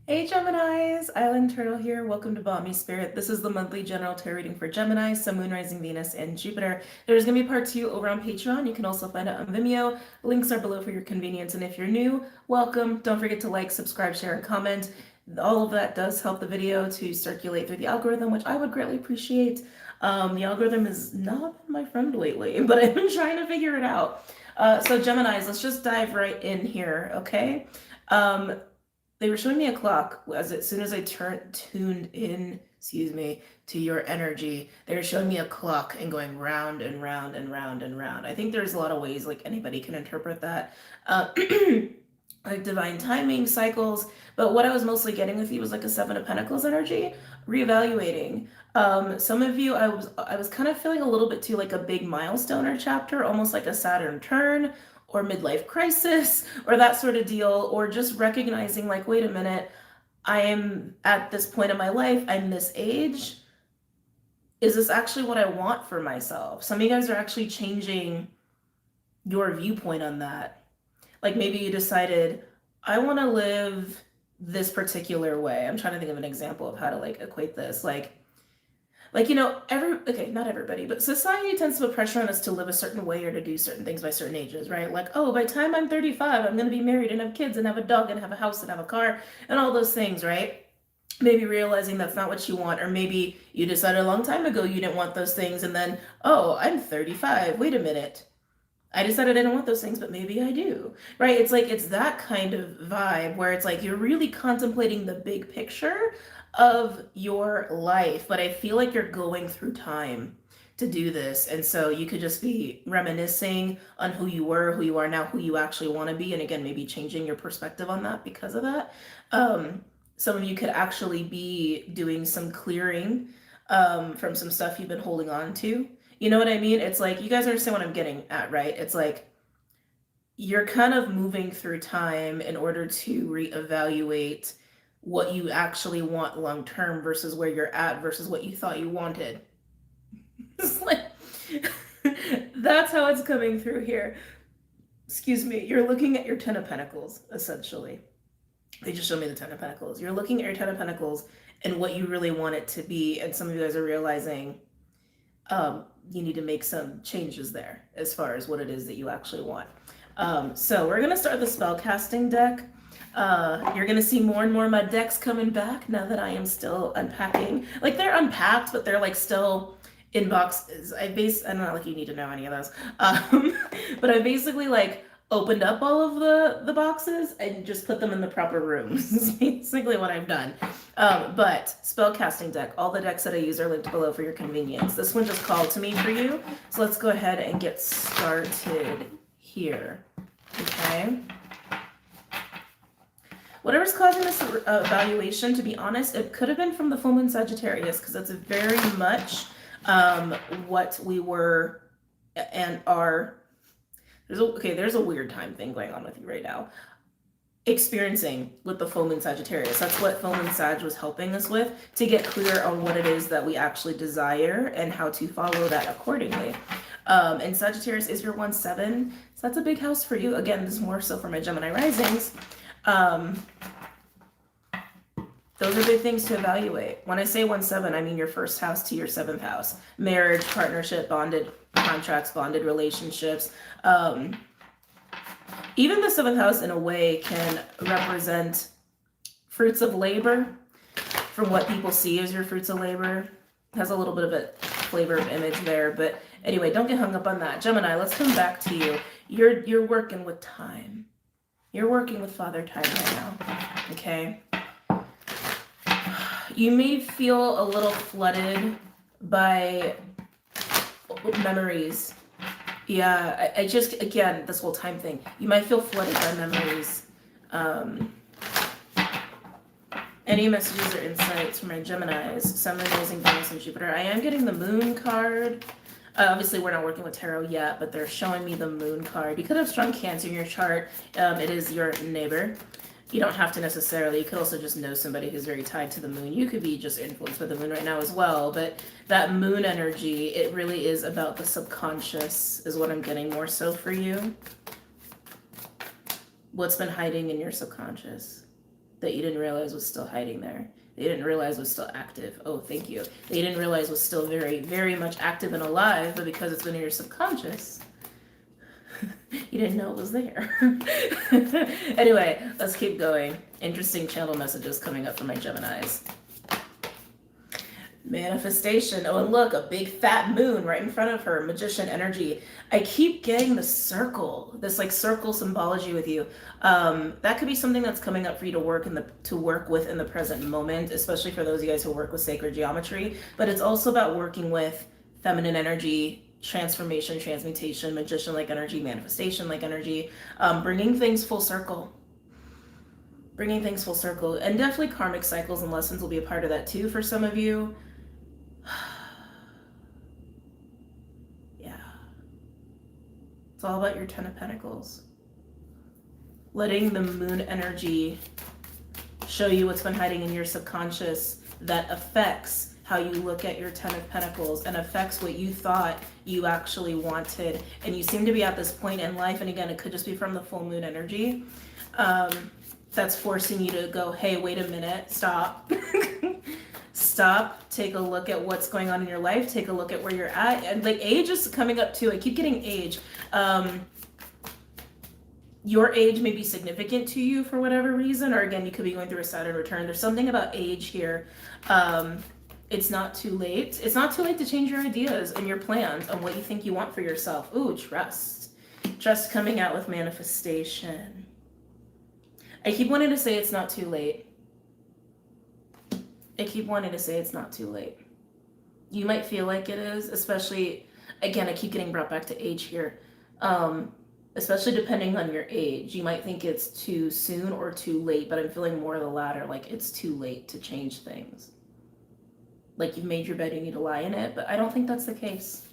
Hey Geminis, Island Turtle here. Welcome to BOMISpirit. This is the monthly general tarot reading for Gemini, Sun, Moon, Rising, Venus, and Jupiter. There's going to be part 2 over on Patreon. You can also find it on Vimeo. Links are below for your convenience. And if you're new, welcome. Don't forget to like, subscribe, share, and comment. All of that does help the video to circulate through the algorithm, which I would greatly appreciate. The algorithm has not been my friend lately, but I've been trying to figure it out. So Geminis, let's just dive right in here, okay? They were showing me a clock as soon as I tuned in, to your energy. They were showing me a clock and going round and round and round and round. I think there's a lot of ways like anybody can interpret that. Like divine timing, cycles. But what I was mostly getting with you was like a Seven of Pentacles energy, reevaluating. Some of you, I was kind of feeling a little bit too like a big milestone or chapter, almost like a Saturn turn or midlife crisis or that sort of deal, or just recognizing like, wait a minute, I am at this point in my life, I'm this age. Is this actually what I want for myself? Some of you guys are actually changing your viewpoint on that. Like maybe you decided, I want to live this particular way. I'm trying to think of an example of how to like equate this. Like not everybody, but society tends to put pressure on us to live a certain way or to do certain things by certain ages, right? Like, oh, by the time I'm 35, I'm going to be married and have kids and have a dog and have a house and have a car and all those things, right? Maybe realizing that's not what you want, or maybe you decided a long time ago you didn't want those things, and then, oh, I'm 35. Wait a minute. I decided I didn't want those things, but maybe I do, right? It's like, it's that kind of vibe where it's like you're really contemplating the big picture of your life, but I feel like you're going through time to do this. And so you could just be reminiscing on who you were, who you are now, who you actually want to be. And again, maybe changing your perspective on that because of that. Some of you could actually be doing some clearing from some stuff you've been holding on to. You know what I mean? It's like, you guys understand what I'm getting at, right? It's like you're kind of moving through time in order to reevaluate what you actually want long term versus where you're at versus what you thought you wanted. It's like that's how it's coming through here. Excuse me. You're looking at your Ten of Pentacles, essentially. They just showed me the Ten of Pentacles. You're looking at your Ten of Pentacles and what you really want it to be, and some of you guys are realizing you need to make some changes there as far as what it is that you actually want. So we're going to start the spell casting deck. You're going to see more and more of my decks coming back now that I am still unpacking. Like, they're unpacked, but they're like still in boxes. I'm not like you need to know any of those. But I basically like opened up all of the boxes and just put them in the proper rooms. Is basically what I've done. But spellcasting deck, all the decks that I use are linked below for your convenience. This one just called to me for you. So let's go ahead and get started here. Okay. Whatever's causing this evaluation, to be honest, it could have been from the full moon Sagittarius, because that's very much what we were and are. There's a weird time thing going on with you right now. Experiencing with the full moon Sagittarius. That's what full moon Sag was helping us with, to get clear on what it is that we actually desire and how to follow that accordingly. And Sagittarius is your 1-7, so that's a big house for you. Again, this is more so for my Gemini risings. Those are big things to evaluate. When I say 1-7, I mean your first house to your 7th house. Marriage, partnership, bonded contracts, bonded relationships. Even the 7th house in a way can represent fruits of labor. From what people see as your fruits of labor. Has a little bit of a flavor of image there. But anyway, don't get hung up on that. Gemini, let's come back to you. You're working with time. You're working with Father Time right now. Okay? You may feel a little flooded by memories. Yeah, I just, again, this whole time thing. You might feel flooded by memories. Any messages or insights from my Geminis, Sun, Moon, Rising, Venus, and Jupiter? I am getting the Moon card. Obviously, we're not working with tarot yet, but they're showing me the Moon card. You could have strong Cancer in your chart. It is your neighbor. You don't have to necessarily. You could also just know somebody who's very tied to the moon. You could be just influenced by the moon right now as well. But that moon energy, it really is about the subconscious is what I'm getting more so for you. What's been hiding in your subconscious? that you didn't realize was still hiding there. That you didn't realize was still active. Oh, thank you. That you didn't realize was still very, very much active and alive, but because it's been in your subconscious, you didn't know it was there. Anyway, let's keep going. Interesting channel messages coming up for my Geminis. Manifestation. Oh, and look, a big fat moon right in front of her. Magician energy. I keep getting the circle, this like circle symbology with you. That could be something that's coming up for you to work with in the present moment, especially for those of you guys who work with sacred geometry. But it's also about working with feminine energy, transformation, transmutation, magician-like energy, manifestation-like energy, bringing things full circle. Bringing things full circle. And definitely karmic cycles and lessons will be a part of that too for some of you. Yeah. It's all about your Ten of Pentacles. Letting the moon energy show you what's been hiding in your subconscious that affects how you look at your Ten of Pentacles and affects what you thought you actually wanted. And you seem to be at this point in life, and again, it could just be from the full moon energy, that's forcing you to go, hey, wait a minute, stop. Stop, take a look at what's going on in your life, take a look at where you're at. And like age is coming up too. I keep getting age. Your age may be significant to you for whatever reason, or again, you could be going through a Saturn return. There's something about age here. It's not too late. It's not too late to change your ideas and your plans on what you think you want for yourself. Ooh, trust. Trust coming out with manifestation. I keep wanting to say it's not too late. I keep wanting to say it's not too late. You might feel like it is, especially, again, I keep getting brought back to age here. Especially depending on your age. You might think it's too soon or too late, but I'm feeling more of the latter, like it's too late to change things. Like you've made your bed, you need to lie in it, but I don't think that's the case.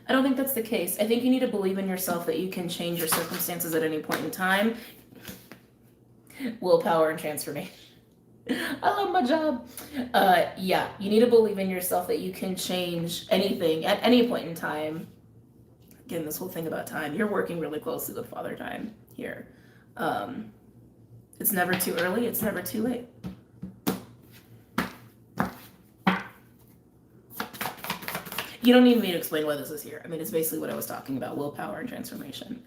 I don't think that's the case. I think you need to believe in yourself that you can change your circumstances at any point in time. Willpower and transformation. I love my job. Yeah, you need to believe in yourself that you can change anything at any point in time. Again, this whole thing about time, you're working really closely with Father Time here. It's never too early, it's never too late. You don't need me to explain why this is here. I mean, it's basically what I was talking about, willpower and transformation.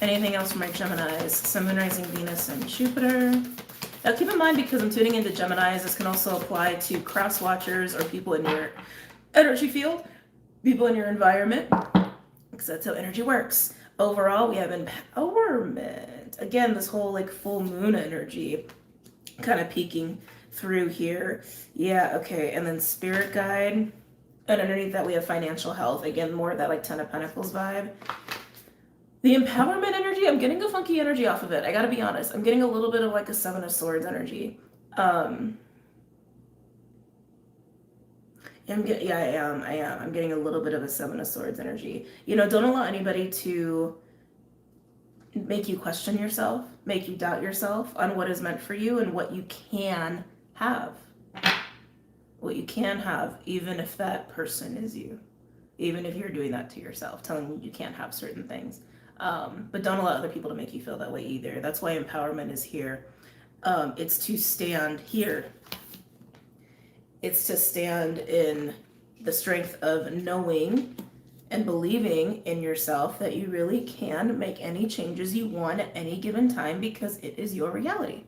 Anything else for my Geminis? Sun, Moon, Rising, Venus, and Jupiter. Now keep in mind, because I'm tuning into Geminis, this can also apply to cross watchers or people in your energy field, people in your environment, because that's how energy works. Overall, we have empowerment. Again, this whole like full moon energy kind of peeking through here. Yeah, okay. And then spirit guide. And underneath that, we have financial health. Again, more of that like Ten of Pentacles vibe. The empowerment energy, I'm getting a funky energy off of it. I gotta be honest. I'm getting a little bit of like a Seven of Swords energy. I am. I'm getting a little bit of a Seven of Swords energy. You know, don't allow anybody to make you question yourself, make you doubt yourself on what is meant for you and what you can have. What you can have, even if that person is you. Even if you're doing that to yourself, telling you you can't have certain things. But don't allow other people to make you feel that way either. That's why empowerment is here. It's to stand here. It's to stand in the strength of knowing and believing in yourself that you really can make any changes you want at any given time because it is your reality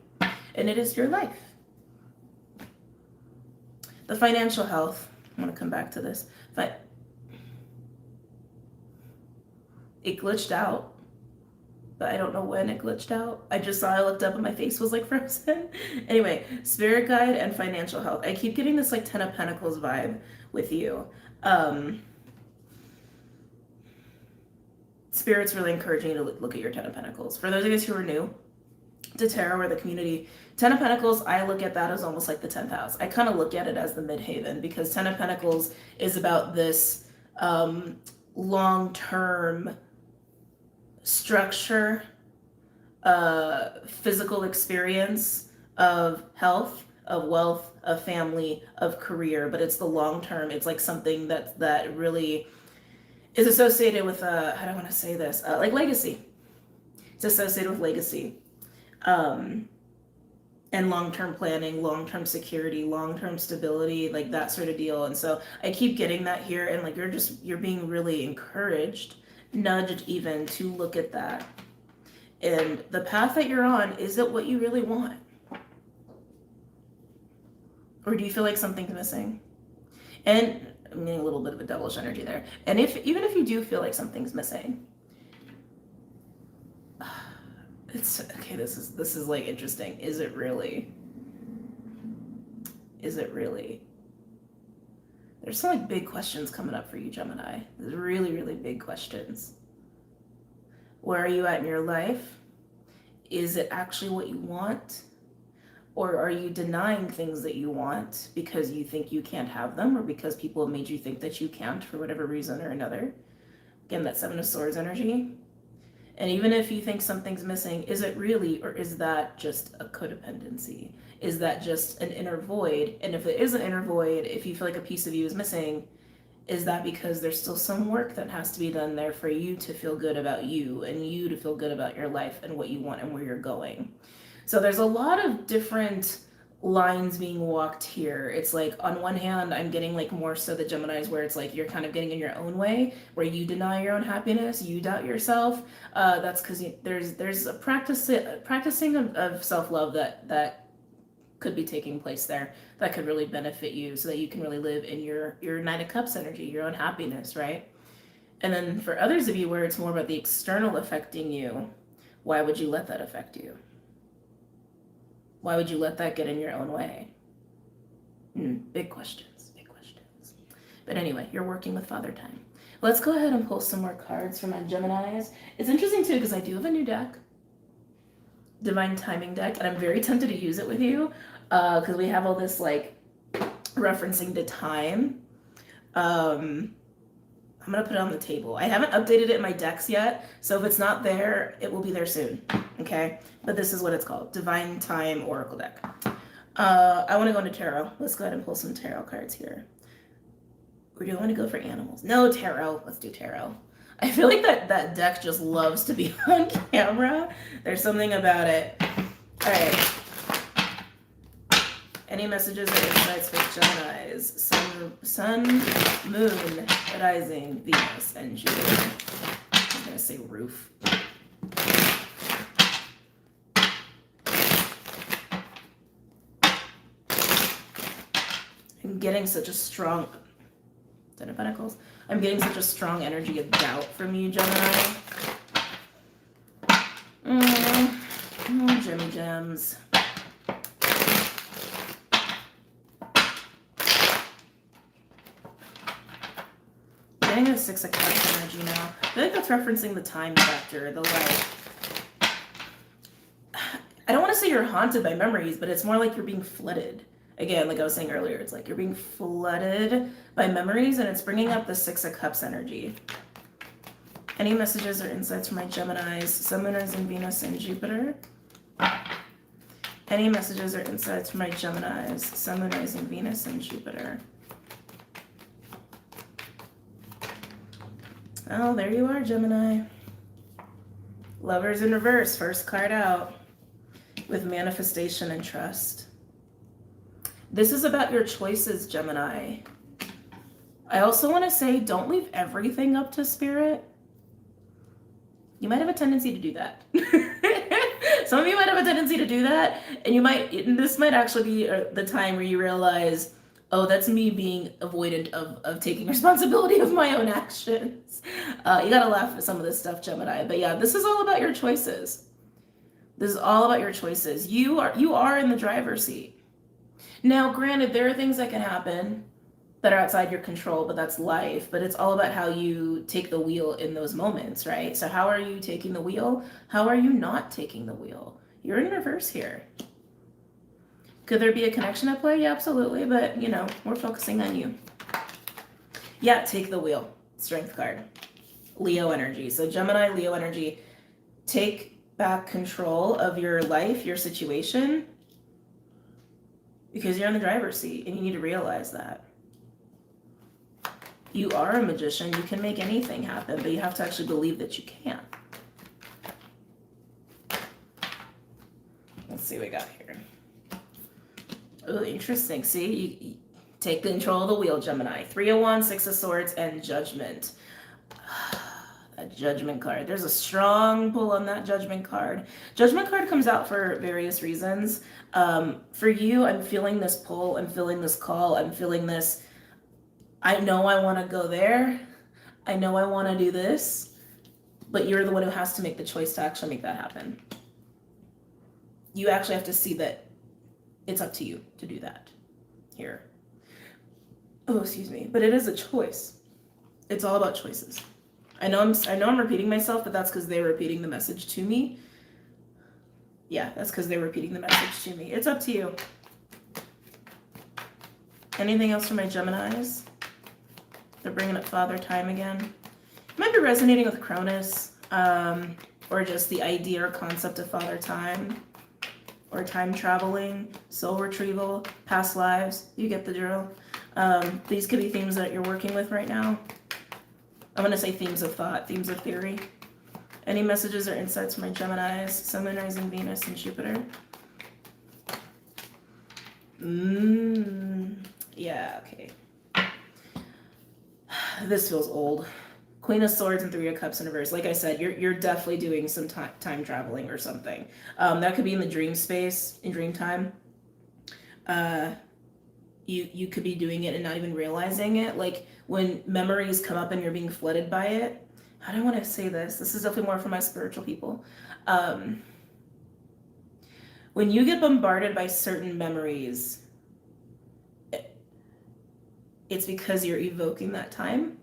and it is your life. The financial health, I'm going to come back to this, but it glitched out, but I don't know when it glitched out. I just saw, I looked up and my face was like frozen. Anyway, spirit guide and financial health. I keep getting this like Ten of Pentacles vibe with you. Spirit's really encouraging you to look at your Ten of Pentacles. For those of you guys who are new to tarot or the community, Ten of Pentacles, I look at that as almost like the 10th house. I kind of look at it as the midhaven because Ten of Pentacles is about this long-term structure, physical experience of health, of wealth, of family, of career, but it's the long term. It's like something that really is associated with how do I want to say this? Like legacy. It's associated with legacy. Um, and long-term planning, long-term security, long-term stability, like that sort of deal. And so I keep getting that here, and like you're being really encouraged, nudged even, to look at that. And the path that you're on, is it what you really want? Or do you feel like something's missing? And I'm getting a little bit of a devilish energy there. And even if you do feel like something's missing, it's okay. This is like interesting. Is it really? Is it really? There's some like big questions coming up for you, Gemini. There's really, really big questions. Where are you at in your life? Is it actually what you want? Or are you denying things that you want because you think you can't have them, or because people have made you think that you can't for whatever reason or another? Again, that Seven of Swords energy. And even if you think something's missing, is it really, or is that just a codependency? Is that just an inner void? And if it is an inner void, if you feel like a piece of you is missing, is that because there's still some work that has to be done there for you to feel good about you, and you to feel good about your life and what you want and where you're going? So there's a lot of different lines being walked here. It's like, on one hand, I'm getting like more so the Geminis, where it's like you're kind of getting in your own way, where you deny your own happiness, you doubt yourself. That's because there's a practicing of self-love that could be taking place there, that could really benefit you, so that you can really live in your Nine of Cups energy, your own happiness, right? And then for others of you, where it's more about the external affecting you, why would you let that affect you? Why would you let that get in your own way? Big questions, big questions. But anyway, you're working with Father Time. Let's go ahead and pull some more cards for my Geminis. It's interesting too, because I do have a new deck, Divine Timing deck, and I'm very tempted to use it with you, because we have all this like referencing to time. I'm gonna put it on the table. I haven't updated it in my decks yet, so if it's not there, it will be there soon. Okay, but this is what it's called, Divine Time Oracle deck. I want to go into tarot. Let's go ahead and pull some tarot cards here. Or do you want to go for animals? No, tarot. Let's do tarot. I feel like that deck just loves to be on camera. There's something about it. All right. Any messages or insights for Geminis? Sun, Moon, Rising, Venus, and Jupiter. I'm going to say roof. I'm getting such a strong... Ten of Pentacles. I'm getting such a strong energy of doubt from you, Gemini. Jimmy Gems. Getting a Six of Cups energy now. I feel like that's referencing the time factor, the like... I don't want to say you're haunted by memories, but it's more like you're being flooded. Again, like I was saying earlier, it's like you're being flooded by memories, and it's bringing up the Six of Cups energy. Any messages or insights from my Geminis, Sun, Moon, Rising, Venus, and Jupiter? Any messages or insights from my Geminis, Sun, Moon, Rising, Venus, and Jupiter? Oh, there you are, Gemini. Lovers in reverse, first card out, with manifestation and trust. This is about your choices, Gemini. I also want to say, don't leave everything up to Spirit. You might have a tendency to do that. Some of you might have a tendency to do that, and this might actually be the time where you realize, oh, that's me being avoidant of taking responsibility of my own actions. You gotta laugh at some of this stuff, Gemini. But yeah, this is all about your choices. This is all about your choices. You are in the driver's seat. Now, granted, there are things that can happen that are outside your control, but that's life. But it's all about how you take the wheel in those moments, right? So how are you taking the wheel? How are you not taking the wheel? You're in reverse here. Could there be a connection at play? Yeah, absolutely. But, we're focusing on you. Yeah, take the wheel. Strength card. Leo energy. So Gemini, Leo energy. Take back control of your life, your situation, because you're in the driver's seat, and you need to realize that. You are a magician. You can make anything happen, but you have to actually believe that you can. Let's see what we got here. Oh, interesting. See, you take control of the wheel, Gemini. 3 of Wands, 6 of Swords, and Judgment. That Judgment card. There's a strong pull on that Judgment card. Judgment card comes out for various reasons. For you, I'm feeling this pull. I'm feeling this call. I'm feeling this. I know I want to go there. I know I want to do this. But you're the one who has to make the choice to actually make that happen. You actually have to see that it's up to you to do that here. Oh, excuse me. But it is a choice. It's all about choices. I know I'm repeating myself, but that's because they're repeating the message to me. Yeah, that's because they're repeating the message to me. It's up to you. Anything else for my Geminis? They're bringing up Father Time again. You might be resonating with Cronus, or just the idea or concept of Father Time, or time traveling, soul retrieval, past lives. You get the drill. These could be themes that you're working with right now. I'm going to say themes of thought, themes of theory. Any messages or insights from my Geminis, Sun, Moon, Rising, Venus, and Jupiter? Yeah, okay. This feels old. Queen of Swords and 3 of Cups in reverse. Like I said, you're definitely doing some time traveling or something. That could be in the dream space, in dream time. You could be doing it and not even realizing it. Like when memories come up and you're being flooded by it. How do I want to say this? This is definitely more for my spiritual people. When you get bombarded by certain memories, it's because you're evoking that time.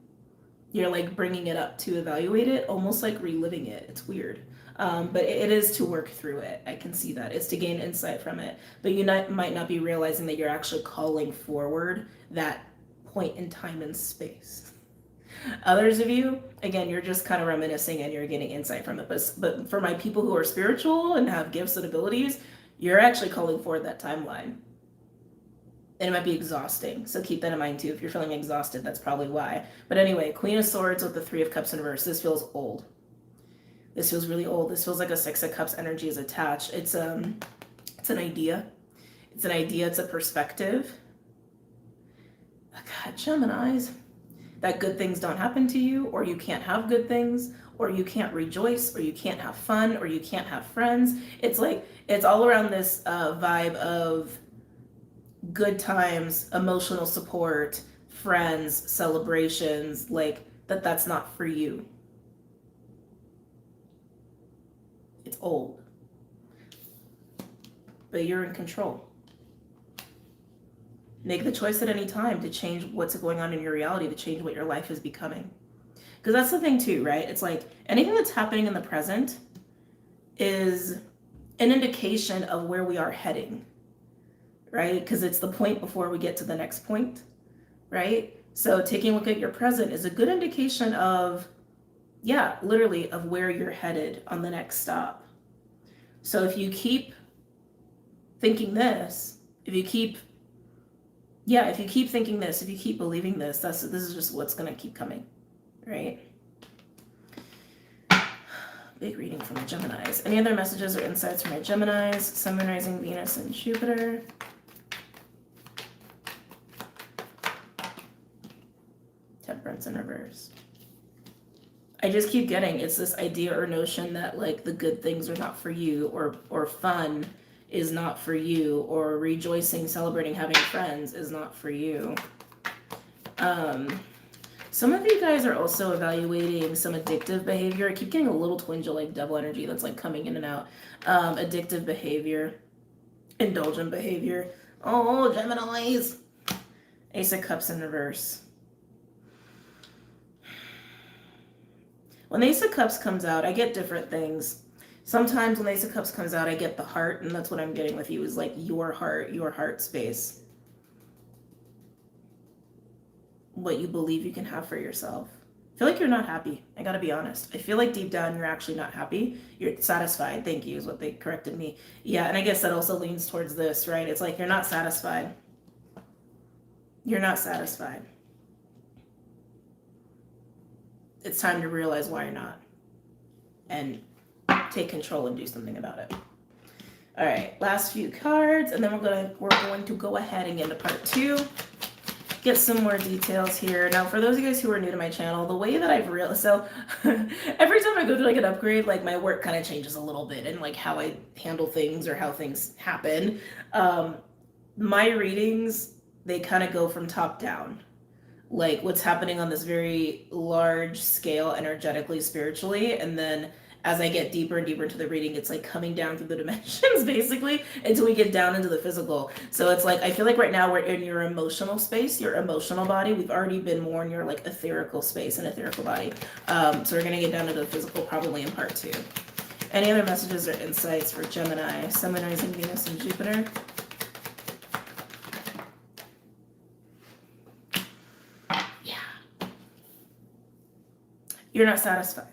You're like bringing it up to evaluate it, almost like reliving it. It's weird. But it is to work through it. I can see that. It's to gain insight from it. But you might not be realizing that you're actually calling forward that point in time and space. Others of you, again, you're just kind of reminiscing and you're getting insight from it. But for my people who are spiritual and have gifts and abilities, you're actually calling forward that timeline. And it might be exhausting. So keep that in mind too. If you're feeling exhausted, that's probably why. But anyway, Queen of Swords with the 3 of Cups in reverse. This feels old. This feels really old. This feels like a 6 of Cups energy is attached. It's an idea. It's an idea. It's a perspective. God, Geminis. That good things don't happen to you, or you can't have good things, or you can't rejoice, or you can't have fun, or you can't have friends. It's like, it's all around this vibe of good times, emotional support, friends, celebrations, like that's not for you. It's old. But you're in control. Make the choice at any time to change what's going on in your reality, to change what your life is becoming. Because that's the thing too, right? It's like anything that's happening in the present is an indication of where we are heading, right? Because it's the point before we get to the next point, right? So taking a look at your present is a good indication of, yeah, literally of where you're headed on the next stop. So if you keep thinking this, if you keep thinking this, if you keep believing this, this is just what's going to keep coming, right? Big reading from my Geminis. Any other messages or insights from my Geminis? Sun, Moon, Rising, Venus, and Jupiter. Temperance in reverse. I just keep getting, it's this idea or notion that like the good things are not for you, or fun is not for you, or rejoicing, celebrating, having friends is not for you. Some of you guys are also evaluating some addictive behavior. I keep getting a little twinge of like devil energy that's like coming in and out. Addictive behavior, indulgent behavior. Oh, Geminis. Ace of Cups in reverse. When the Ace of Cups comes out, I get different things. Sometimes when the Ace of Cups comes out, I get the heart, and that's what I'm getting with you, is like your heart space. What you believe you can have for yourself. I feel like you're not happy. I gotta be honest. I feel like deep down you're actually not happy. You're satisfied. Thank you is what they corrected me. Yeah, and I guess that also leans towards this, right? It's like you're not satisfied. You're not satisfied. It's time to realize why you're not. And take control and do something about it. All right, last few cards, and then we're going to go ahead and get into part 2. Get some more details here. Now, for those of you guys who are new to my channel, the way that I've realized, so every time I go to like an upgrade, like my work kind of changes a little bit, and like how I handle things or how things happen. My readings, they kind of go from top down, like what's happening on this very large scale, energetically, spiritually, and then as I get deeper and deeper into the reading, it's like coming down through the dimensions basically until we get down into the physical. So it's like, I feel like right now we're in your emotional space, your emotional body. We've already been more in your like etherical space and etherical body. So we're going to get down to the physical probably in part 2. Any other messages or insights for Gemini, Sun, Moon, Rising, Venus, and Jupiter? Yeah. You're not satisfied.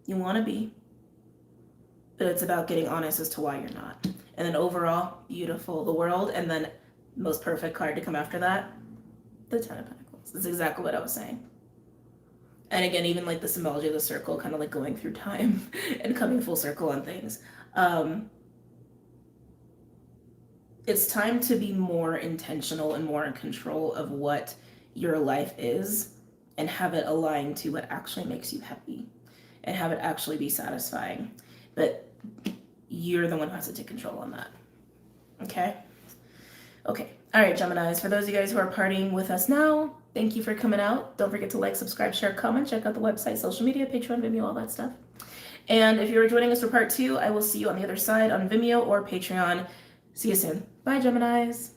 You want to be, but it's about getting honest as to why you're not. And then overall, beautiful, the world, and then most perfect card to come after that, the Ten of Pentacles. That's exactly what I was saying. And again, even like the symbology of the circle, kind of like going through time and coming full circle on things. It's time to be more intentional and more in control of what your life is and have it align to what actually makes you happy and have it actually be satisfying. But you're the one who has to take control on that. Okay? Okay. All right, Geminis. For those of you guys who are partying with us now, thank you for coming out. Don't forget to like, subscribe, share, comment. Check out the website, social media, Patreon, Vimeo, all that stuff. And if you're joining us for part 2, I will see you on the other side on Vimeo or Patreon. See you soon. Bye, Geminis.